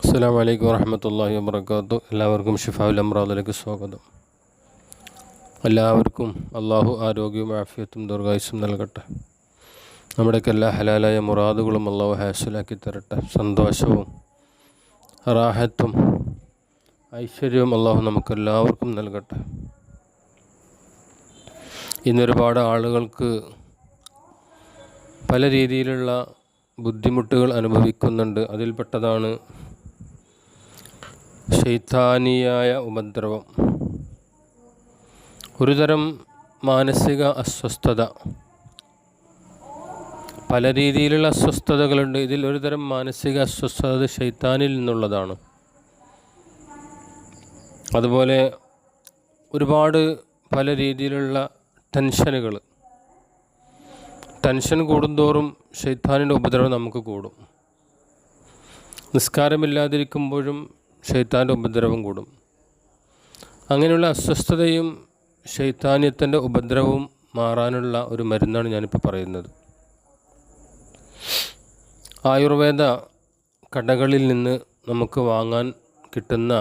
അസ്സലാമു അലൈക്കും വറഹ്മത്തുള്ളാഹി വബറകാതുഹു. എല്ലാവർക്കും ഷിഫാഉൽ അംറാദിലേക്ക് സ്വാഗതം. എല്ലാവർക്കും അള്ളാഹു ആരോഗ്യവും ആഫിയത്തും ദീർഘായുസ്സും നൽകട്ടെ. നമ്മുടെയൊക്കെ എല്ലാ ഹലാലായ മുറാദുകളും അള്ളാഹു ഹാസിലാക്കി തരട്ടെ. സന്തോഷവും റാഹത്തും ഐശ്വര്യവും അള്ളാഹു നമുക്കെല്ലാവർക്കും നൽകട്ടെ. ഇന്നൊരുപാട് ആളുകൾക്ക് പല രീതിയിലുള്ള ബുദ്ധിമുട്ടുകൾ അനുഭവിക്കുന്നുണ്ട്. അതിൽപ്പെട്ടതാണ് ശൈത്താനിയായ ഉപദ്രവം. ഒരുതരം മാനസിക അസ്വസ്ഥത, പല രീതിയിലുള്ള അസ്വസ്ഥതകളുണ്ട്. ഇതിൽ ഒരുതരം മാനസിക അസ്വസ്ഥത ശൈത്താനിൽ നിന്നുള്ളതാണ്. അതുപോലെ ഒരുപാട് പല രീതിയിലുള്ള ടെൻഷൻ കൂടുന്തോറും ശൈത്താനിൻ്റെ ഉപദ്രവം നമുക്ക് കൂടും. നിസ്കാരമില്ലാതിരിക്കുമ്പോഴും ശൈത്താൻ്റെ ഉപദ്രവം കൂടും. അങ്ങനെയുള്ള അസ്വസ്ഥതയും ശൈത്താന്യത്തിൻ്റെ ഉപദ്രവവും മാറാനുള്ള ഒരു മരുന്നാണ് ഞാനിപ്പോൾ പറയുന്നത്. ആയുർവേദ കടകളിൽ നിന്ന് നമുക്ക് വാങ്ങാൻ കിട്ടുന്ന,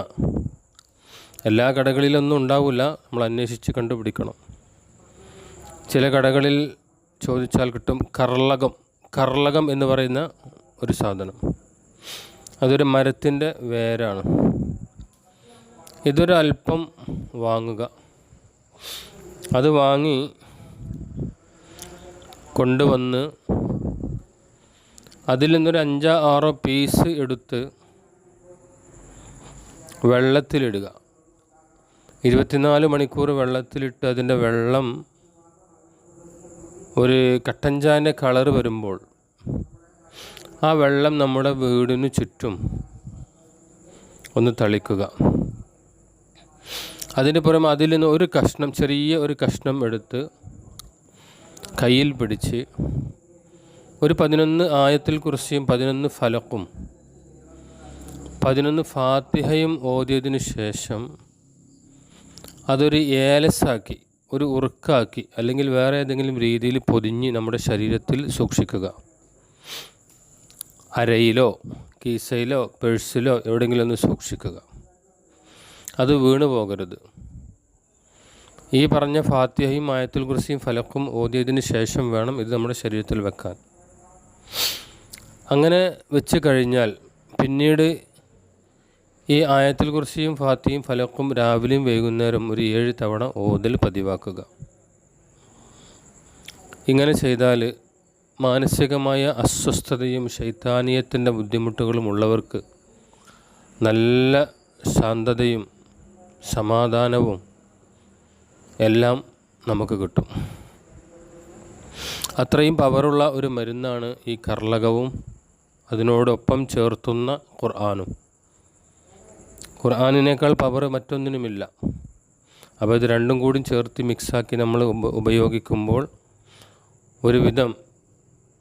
എല്ലാ കടകളിലൊന്നും ഉണ്ടാവില്ല, നമ്മൾ അന്വേഷിച്ച് കണ്ടുപിടിക്കണം. ചില കടകളിൽ ചോദിച്ചാൽ കിട്ടും കർളകം എന്ന് പറയുന്ന ഒരു സാധനം. അതൊരു മരത്തിൻ്റെ വേരാണ്. ഇതൊരു അല്പം വാങ്ങുക. അത് വാങ്ങി കൊണ്ടുവന്ന് അതിൽ നിന്നൊരു 5-6 പീസ് എടുത്ത് വെള്ളത്തിലിടുക. 24 മണിക്കൂർ വെള്ളത്തിലിട്ട് അതിൻ്റെ വെള്ളം ഒരു കട്ടൻ ചായൻ്റെ കളറ് വരുമ്പോൾ ആ വെള്ളം നമ്മുടെ വീടിന് ചുറ്റും ഒന്ന് തളിക്കുക. അതിന് പുറമെ അതിൽ നിന്ന് ചെറിയ ഒരു കഷ്ണം എടുത്ത് കയ്യിൽ പിടിച്ച് ഒരു 11 ആയത്തുൽ കുർസിയും 11 ഫലക്കും 11 ഫാത്തിഹയും ഓതിയതിന് ശേഷം അതൊരു ഏലസാക്കി, ഒരു ഉറുക്കാക്കി, അല്ലെങ്കിൽ വേറെ ഏതെങ്കിലും രീതിയിൽ പൊതിഞ്ഞ് നമ്മുടെ ശരീരത്തിൽ സൂക്ഷിക്കുക. അരയിലോ കീസയിലോ പേഴ്സിലോ എവിടെയെങ്കിലും ഒന്ന് സൂക്ഷിക്കുക. അത് വീണു പോകരുത്. ഈ പറഞ്ഞ ഫാത്തിഹയും ആയത്തുൽ കുർസിയും ഫലക്കും ഓതിയതിന് ശേഷം വേണം ഇത് നമ്മുടെ ശരീരത്തിൽ വെക്കാൻ. അങ്ങനെ വെച്ച് കഴിഞ്ഞാൽ പിന്നീട് ഈ ആയത്തുൽ കുർസിയും ഫാത്തിഹയും ഫലക്കും രാവിലെയും വൈകുന്നേരം ഒരു 7 തവണ ഓതൽ പതിവാക്കുക. ഇങ്ങനെ ചെയ്താൽ മാനസികമായ അസ്വസ്ഥതയും ശൈത്താനീയത്തിൻ്റെ ബുദ്ധിമുട്ടുകളും ഉള്ളവർക്ക് നല്ല ശാന്തതയും സമാധാനവും എല്ലാം നമുക്ക് കിട്ടും. അത്രയും പവറുള്ള ഒരു മരുന്നാണ് ഈ കർളകവും അതിനോടൊപ്പം ചേർത്തുന്ന ഖുർആനും. ഖുർആനിനേക്കാൾ പവർ മറ്റൊന്നിനുമില്ല. അപ്പോൾ ഇത് രണ്ടും കൂടി ചേർത്ത് മിക്സാക്കി നമ്മൾ ഉപയോഗിക്കുമ്പോൾ ഒരുവിധം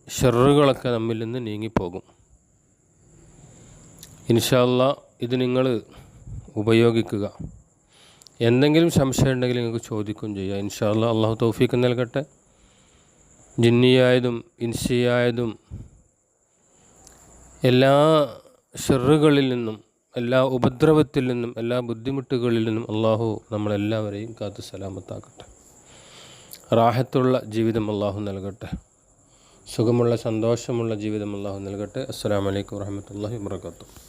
ഷർറുകളൊക്കെ നമ്മിൽ നിന്ന് നീങ്ങിപ്പോകും. ഇൻഷാ അല്ലാഹ് ഇത് നിങ്ങൾ ഉപയോഗിക്കുക. എന്തെങ്കിലും സംശയം ഉണ്ടെങ്കിൽ നിങ്ങൾക്ക് ചോദിക്കുകയും ചെയ്യാം. ഇൻഷാ അല്ലാഹ് അള്ളാഹു തൗഫീഖ് നൽകട്ടെ. ജിന്നിയായതും ഇൻസിയായതും എല്ലാ ഷർറുകളിൽ നിന്നും, എല്ലാ ഉപദ്രവത്തിൽ നിന്നും, എല്ലാ ബുദ്ധിമുട്ടുകളിൽ നിന്നും അള്ളാഹു നമ്മളെല്ലാവരെയും കാത്തു സലാമത്താക്കട്ടെ. റാഹത്തുള്ള ജീവിതം അള്ളാഹു നൽകട്ടെ. സുഖമുള്ള സന്തോഷമുള്ള ജീവിതം അള്ളാഹു നൽകട്ടെ. അസ്സലാമു അലൈക്കും വറഹ്മത്തുള്ളാഹി വബറകാതുഹു.